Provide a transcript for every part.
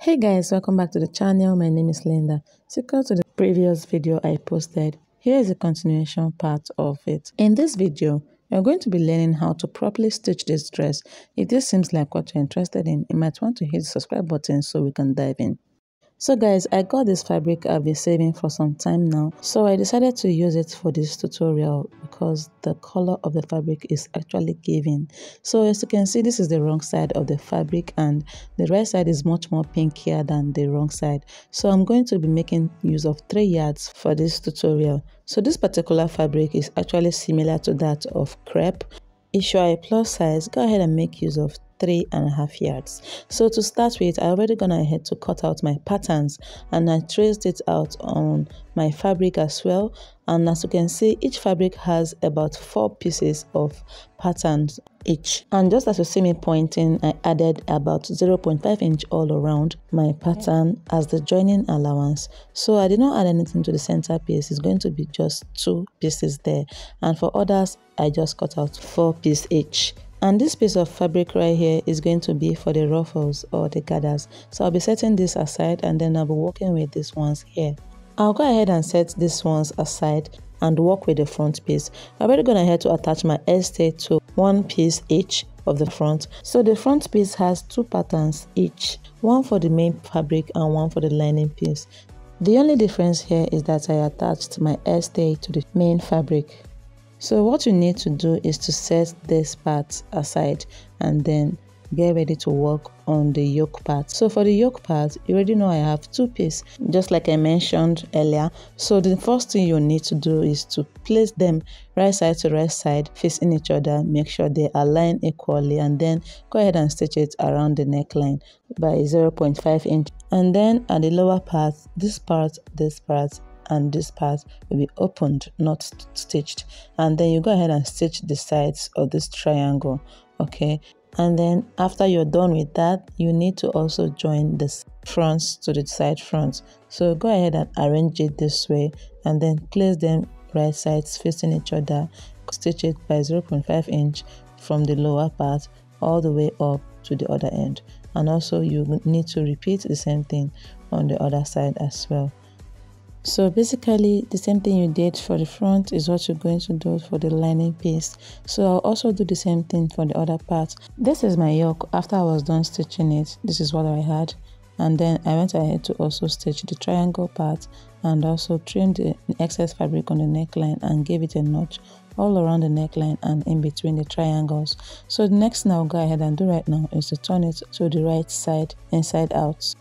Hey guys, welcome back to the channel. My name is Linda. Similar to the previous video I posted, here is a continuation part of it. In this video, you're going to be learning how to properly stitch this dress. If this seems like what you're interested in, you might want to hit the subscribe button so we can dive in. So guys, I got this fabric I've been saving for some time now, so I decided to use it for this tutorial because the color of the fabric is actually giving. So as you can see, this is the wrong side of the fabric and the right side is much more pinkier than the wrong side. So I'm going to be making use of 3 yards for this tutorial. So this particular fabric is actually similar to that of crepe. If you are a plus size, go ahead and make use of 3.5 yards. So to start with, I already gone ahead to cut out my patterns and I traced it out on my fabric as well. And as you can see, each fabric has about 4 pieces of patterns each. And just as you see me pointing, I added about 0.5 inch all around my pattern as the joining allowance. So I did not add anything to the center piece. It's going to be just 2 pieces there. And for others, I just cut out 4 pieces each. And this piece of fabric right here is going to be for the ruffles or the gathers. So I'll be setting this aside and then I'll be working with these ones here. I'll go ahead and set these ones aside and work with the front piece. I'm already going ahead to attach my stay to 1 piece each of the front. So the front piece has 2 patterns each, one for the main fabric and one for the lining piece. The only difference here is that I attached my stay to the main fabric. So what you need to do is to set this part aside and then get ready to work on the yoke part. So for the yoke part, you already know I have 2 pieces, just like I mentioned earlier. So the first thing you need to do is to place them right side to right side, facing each other. Make sure they align equally and then go ahead and stitch it around the neckline by 0.5 inch. And then at the lower part, this part, and this part will be opened, not stitched. And then you go ahead and stitch the sides of this triangle, okay? And then after you're done with that, you need to also join the fronts to the side fronts. So go ahead and arrange it this way and then place them right sides facing each other. Stitch it by 0.5 inch from the lower part all the way up to the other end. And also you need to repeat the same thing on the other side as well. So basically the same thing you did for the front is what you're going to do for the lining piece. So I'll also do the same thing for the other part. This is my yoke. After I was done stitching it, this is what I had. And then I went ahead to also stitch the triangle part and also trim the excess fabric on the neckline and give it a notch all around the neckline and in between the triangles. So the next thing I'll go ahead and do right now is to turn it to the right side, inside out.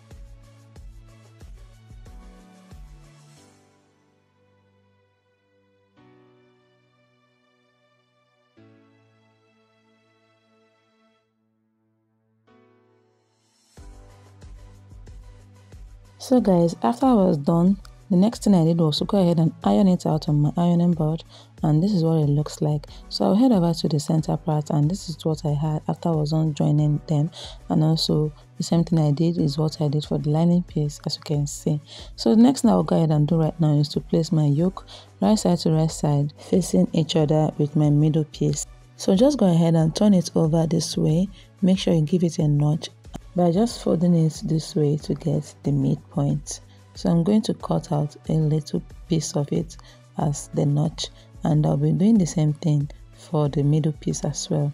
So guys, after I was done, the next thing I did was to go ahead and iron it out on my ironing board, and this is what it looks like. So I'll head over to the center part and this is what I had after I was done joining them. And also the same thing I did is what I did for the lining piece, as you can see. So the next thing I'll go ahead and do right now is to place my yoke right side to right side facing each other with my middle piece. So just go ahead and turn it over this way. Make sure you give it a notch by just folding it this way to get the midpoint. So I'm going to cut out a little piece of it as the notch, and I'll be doing the same thing for the middle piece as well.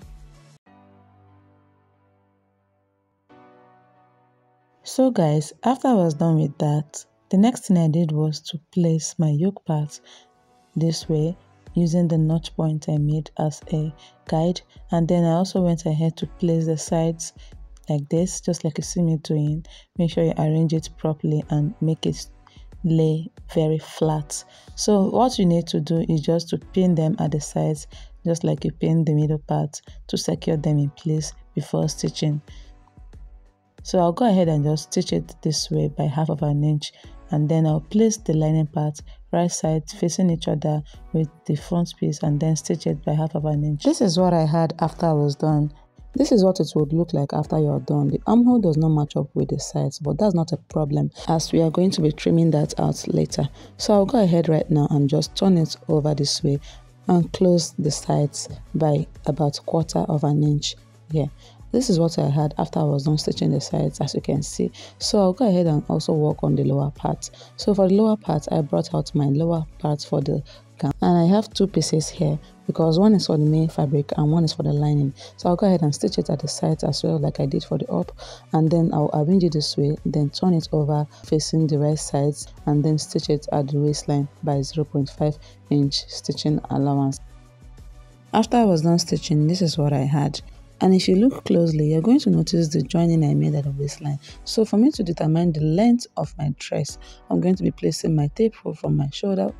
So guys, after I was done with that, the next thing I did was to place my yoke part this way using the notch point I made as a guide, and then I also went ahead to place the sides like this, just like you see me doing. Make sure you arrange it properly and make it lay very flat. So what you need to do is just to pin them at the sides, just like you pin the middle part, to secure them in place before stitching. So I'll go ahead and just stitch it this way by 1/2 inch, and then I'll place the lining part right sides facing each other with the front piece and then stitch it by 1/2 inch. This is what I had after I was done. This is what it would look like after you're done. The armhole does not match up with the sides, but that's not a problem as we are going to be trimming that out later. So I'll go ahead right now and just turn it over this way and close the sides by about 1/4 inch here. This is what I had after I was done stitching the sides, as you can see. So I'll go ahead and also work on the lower part. So for the lower part, I brought out my lower part for the gown, and I have two pieces here because one is for the main fabric and one is for the lining. So I'll go ahead and stitch it at the sides as well, like I did for the up, and then I'll arrange it this way, then turn it over facing the right sides, and then stitch it at the waistline by 0.5 inch stitching allowance. After I was done stitching, this is what I had. And if you look closely, you're going to notice the joining I made at the waistline. So for me to determine the length of my dress, I'm going to be placing my tape rule from my shoulder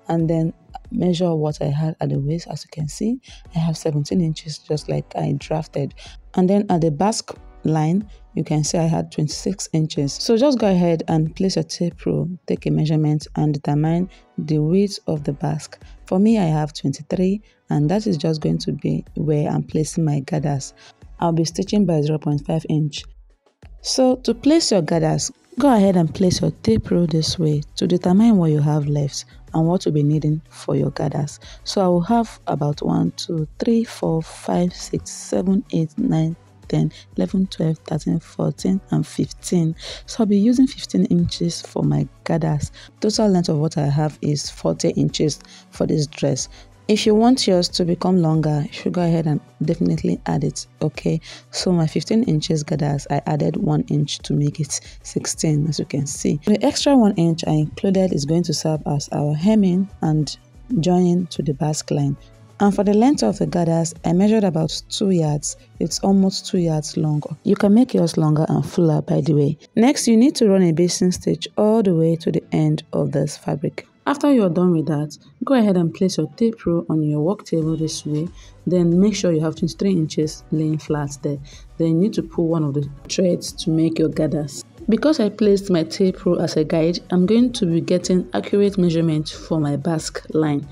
and then measure what I had at the waist. As you can see, I have 17 inches just like I drafted. And then at the Basque line, you can see I had 26 inches. So just go ahead and place your tape rule, take a measurement and determine the width of the basque. For me, I have 23, and that is just going to be where I'm placing my gathers. I'll be stitching by 0.5 inch. So to place your gathers, go ahead and place your tape rule this way to determine what you have left and what you'll be needing for your gathers. So I will have about 1, 2, 3, 4, 5, 6, 7, 8, 9, 10, 11, 12, 13, 14, and 15. So I'll be using 15 inches for my gathers. Total length of what I have is 40 inches for this dress. If you want yours to become longer, you should go ahead and definitely add it, okay? So my 15 inches gathers, I added 1 inch to make it 16, as you can see. The extra 1 inch I included is going to serve as our hemming and joining to the basque line. And for the length of the gathers, I measured about 2 yards. It's almost 2 yards long. You can make yours longer and fuller, by the way. Next, you need to run a basting stitch all the way to the end of this fabric. After you're done with that, go ahead and place your tape rule on your work table this way. Then make sure you have 23 inches laying flat there. Then you need to pull one of the threads to make your gathers. Because I placed my tape rule as a guide, I'm going to be getting accurate measurement for my basque line.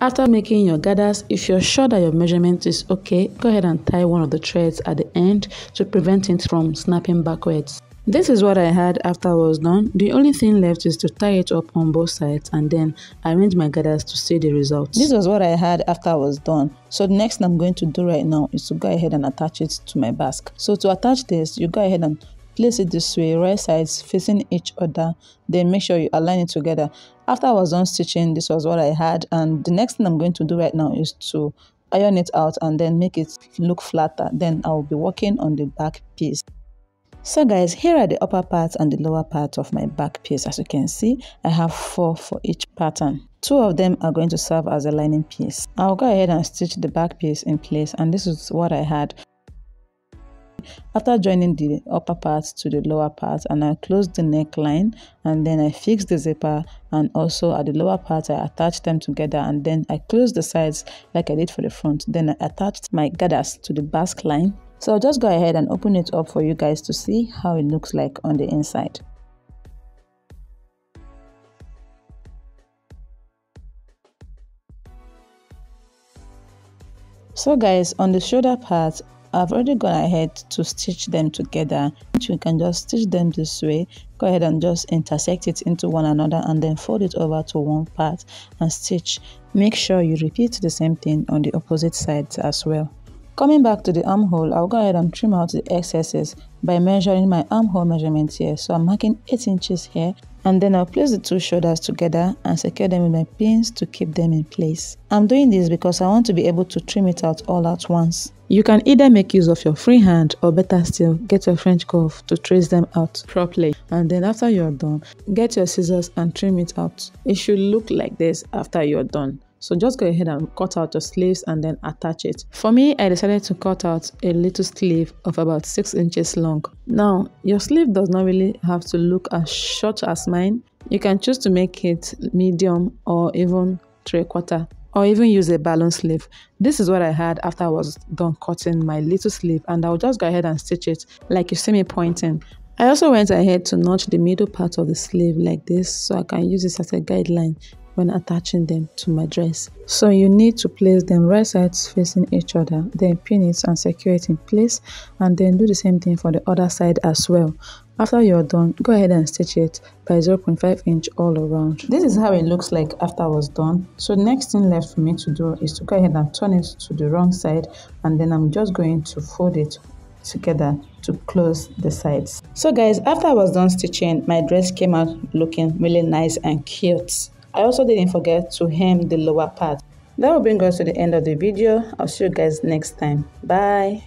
After making your gathers, if you're sure that your measurement is okay, go ahead and tie one of the threads at the end to prevent it from snapping backwards. This is what I had after I was done. The only thing left is to tie it up on both sides and then arrange my gathers to see the results. This was what I had after I was done. So the next thing I'm going to do right now is to go ahead and attach it to my basque. So to attach this, you go ahead and place it this way, right sides facing each other, then make sure you align it together. After I was done stitching, this was what I had, and the next thing I'm going to do right now is to iron it out and then make it look flatter. Then I will be working on the back piece. So guys, here are the upper part and the lower part of my back piece. As you can see, I have 4 for each pattern. 2 of them are going to serve as a lining piece. I'll go ahead and stitch the back piece in place, and this is what I had. After joining the upper part to the lower part, and I closed the neckline, and then I fixed the zipper, and also at the lower part I attached them together, and then I closed the sides like I did for the front. Then I attached my gathers to the basque line. So I'll just go ahead and open it up for you guys to see how it looks like on the inside. So guys, on the shoulder part, I've already gone ahead to stitch them together. You can just stitch them this way. Go ahead and just intersect it into one another and then fold it over to one part and stitch. Make sure you repeat the same thing on the opposite sides as well. Coming back to the armhole, I'll go ahead and trim out the excesses by measuring my armhole measurement here. So I'm marking 8 inches here, and then I'll place the 2 shoulders together and secure them with my pins to keep them in place. I'm doing this because I want to be able to trim it out all at once. You can either make use of your free hand or better still, get your French curve to trace them out properly. And then after you're done, get your scissors and trim it out. It should look like this after you're done. So just go ahead and cut out your sleeves and then attach it. For me, I decided to cut out a little sleeve of about 6 inches long. Now, your sleeve does not really have to look as short as mine. You can choose to make it medium or even 3/4, or even use a balloon sleeve. This is what I had after I was done cutting my little sleeve, and I'll just go ahead and stitch it like you see me pointing. I also went ahead to notch the middle part of the sleeve like this, so I can use this as a guideline when attaching them to my dress. So you need to place them right sides facing each other, then pin it and secure it in place, and then do the same thing for the other side as well. After you're done, go ahead and stitch it by 0.5 inch all around. This is how it looks like after I was done. So the next thing left for me to do is to go ahead and turn it to the wrong side, and then I'm just going to fold it together to close the sides. So guys, after I was done stitching, my dress came out looking really nice and cute. I also didn't forget to hem the lower part. That will bring us to the end of the video. I'll see you guys next time. Bye.